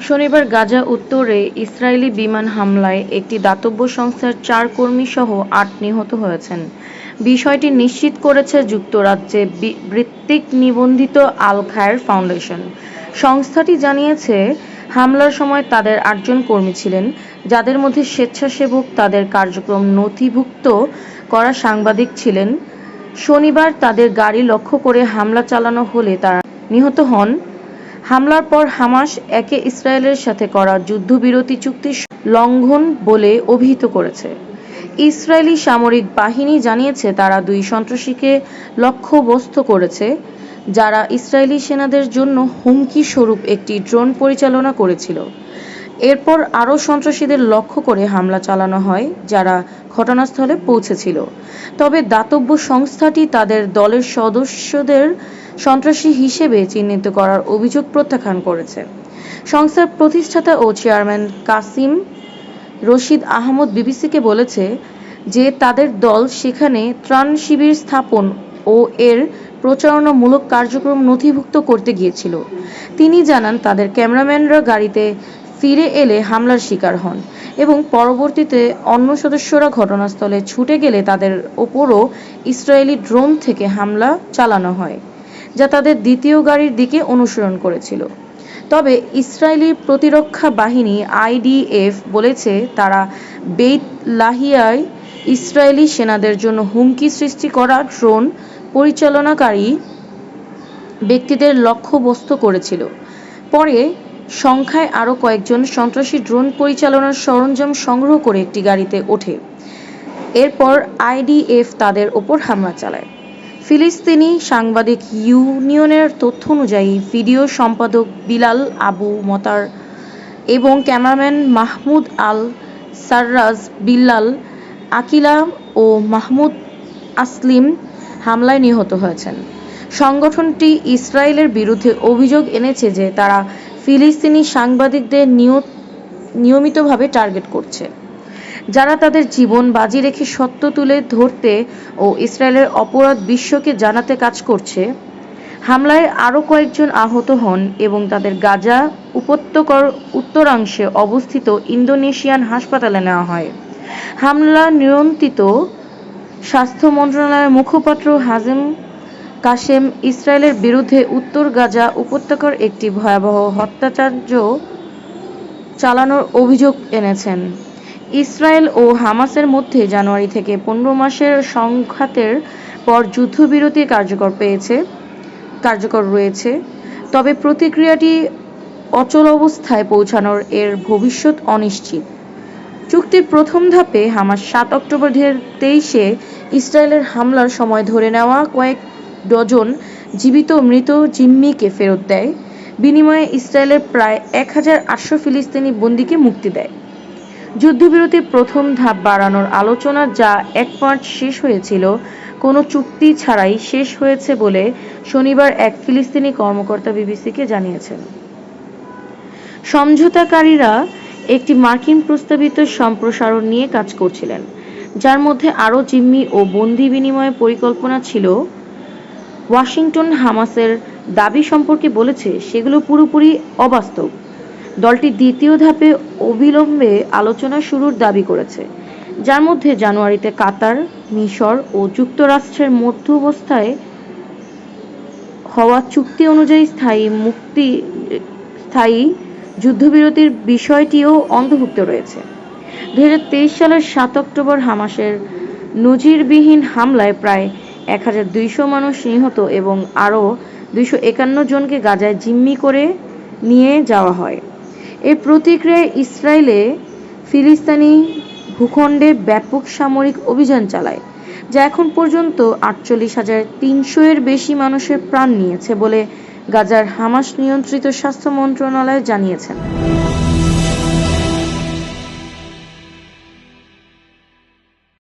শনিবার গাজা উত্তরে ইসরায়েলি বিমান হামলায় একটি দাতব্য সংস্থার 4 কর্মী সহ 8 নিহত হয়েছেন। বিষয়টি নিশ্চিত করেছে যুক্তরাজ্যে ভিত্তিক নিবন্ধিত আল খায়ের ফাউন্ডেশন। সংস্থাটি জানিয়েছে, হামলার সময় তাদের 8 জন কর্মী ছিলেন, যাদের মধ্যে স্বেচ্ছাসেবক, তাদের কার্যক্রম নথিভুক্ত করা সাংবাদিক ছিলেন। শনিবার তাদের গাড়ি লক্ষ্য করে হামলা চালানো হলে তারা নিহত হন। হামলার পর হামাস একে ইসরায়েলের সাথে করা যুদ্ধবিরতি চুক্তি লঙ্ঘন বলে অভিহিত করেছে। ইসরায়েলি সামরিক বাহিনী জানিয়েছে তারা 2 সন্ত্রাসীকে লক্ষ্যবস্তু করেছে, যারা ইসরায়েলি সেনাদের জন্য হুমকি স্বরূপ একটি ড্রোন পরিচালনা করেছিল। এরপর আরও সন্ত্রাসীদের লক্ষ্য করে হামলা চালানো হয়, যারা ঘটনাস্থলে পৌঁছেছিল। তবে দাতব্য সংস্থাটি তাদের দলের সদস্যদের সন্ত্রাসী হিসেবে চিহ্নিত করার অভিযোগ প্রত্যাখ্যান করেছে। সংস্থার প্রতিষ্ঠাতা ও চেয়ারম্যান কাসিম রশিদ আহমদ বিবিসিকে বলেছে যে তাদের দল সেখানে ত্রাণ শিবির স্থাপন ও এর প্রচারণামূলক কার্যক্রম নথিভুক্ত করতে গিয়েছিল। তিনি জানান, তাদের ক্যামেরাম্যানরা গাড়িতে ফিরে এলে হামলার শিকার হন এবং পরবর্তীতে অন্য সদস্যরা ঘটনাস্থলে ছুটে গেলে তাদের ওপরও ইসরায়েলি ড্রোন থেকে হামলা চালানো হয়, যা তাদের দ্বিতীয় গাড়ির দিকে অনুসরণ করেছিল। তবে ইসরায়েলি প্রতিরক্ষা বাহিনী আইডিএফ বলেছে, তারা বেইত লাহিয়ায় ইসরায়েলি সেনাদের জন্য হুমকি সৃষ্টি করা ড্রোন পরিচালনাকারী ব্যক্তিদের লক্ষ্যবস্তু করেছিল। পরে সংখ্যায় আরও কয়েকজন সন্ত্রাসী ড্রোন পরিচালনার সরঞ্জাম সংগ্রহ করে একটি গাড়িতে ওঠে। এরপর আইডিএফ তাদের ওপর হামলা চালায়। ফিলিস্তিনি সাংবাদিক ইউনিয়নের তথ্য অনুযায়ী, ভিডিও সম্পাদক বিলাল আবু মতার এবং ক্যামেরাম্যান মাহমুদ আল সাররাজ, বিল্লাল আকিলা ও মাহমুদ আসলিম হামলায় নিহত হয়েছেন। সংগঠনটি ইসরায়েলের বিরুদ্ধে অভিযোগ এনেছে যে তারা ফিলিস্তিনি সাংবাদিকদের নিয়মিতভাবে টার্গেট করছে, যারা তাদের জীবন বাজি রেখে সত্য তুলে ধরতে ও ইসরায়েলের অপরাধ বিশ্বকে জানাতে কাজ করছে। হামলায় আরও কয়েকজন আহত হন এবং তাদের গাজা উপত্যকার উত্তরাংশে অবস্থিত ইন্দোনেশিয়ান হাসপাতালে নেওয়া হয়। হামলা নিয়ন্ত্রিত স্বাস্থ্য মন্ত্রণালয়ের মুখপাত্র হাশেম কাসেম ইসরায়েলের বিরুদ্ধে উত্তর গাজা উপত্যকার একটি ভয়াবহ হত্যাযজ্ঞ চালানোর অভিযোগ এনেছেন। ইসরায়েল ও হামাসের মধ্যে জানুয়ারি থেকে 15 মাসের সংঘাতের পর যুদ্ধবিরতি কার্যকর রয়েছে, তবে প্রতিক্রিয়াটি অচল অবস্থায় পৌঁছানোর এর ভবিষ্যৎ অনিশ্চিত। চুক্তির প্রথম ধাপে হামাস 7 অক্টোবর 2023-এ ইসরায়েলের হামলার সময় ধরে নেওয়া কয়েক ডজন জীবিত ও মৃত জিম্মিকে ফেরত দেয়। বিনিময়ে ইসরায়েলের প্রায় 1800 ফিলিস্তিনি বন্দীকে মুক্তি দেয়। যুদ্ধবিরতির প্রথম ধাপ বাড়ানোর আলোচনা, যা 1 মার্চ শেষ হয়েছিল, কোনো চুক্তি ছাড়াই শেষ হয়েছে বলে শনিবার এক ফিলিস্তিনি কর্মকর্তা বিবিসিকে জানিয়েছেন। সমঝোতাকারীরা একটি মার্কিন প্রস্তাবিত সম্প্রসারণ নিয়ে কাজ করছিলেন, যার মধ্যে আরও জিম্মি ও বন্দী বিনিময়ের পরিকল্পনা ছিল। ওয়াশিংটন হামাসের দাবি সম্পর্কে বলেছে, সেগুলো পুরোপুরি অবাস্তব। দলটি দ্বিতীয় ধাপে অবিলম্বে আলোচনা শুরুর দাবি করেছে, যার মধ্যে জানুয়ারিতে কাতার, মিশর ও যুক্তরাষ্ট্রের মধ্যস্থতায় হওয়া চুক্তি অনুযায়ী স্থায়ী যুদ্ধবিরতির বিষয়টিও অন্তর্ভুক্ত রয়েছে। 2023 সালের 7 অক্টোবর হামাসের নজিরবিহীন হামলায় প্রায় 1200 মানুষ নিহত এবং আরও 251 জনকে গাজায় জিম্মি করে নিয়ে যাওয়া হয়। এর প্রতিক্রিয়ায় ইসরায়েলে ফিলিস্তিনি ভূখণ্ডে ব্যাপক সামরিক অভিযান চালায়, যা এখন পর্যন্ত 48,300-এর বেশি মানুষের প্রাণ নিয়েছে বলে গাজার হামাস নিয়ন্ত্রিত স্বাস্থ্য মন্ত্রণালয় জানিয়েছে।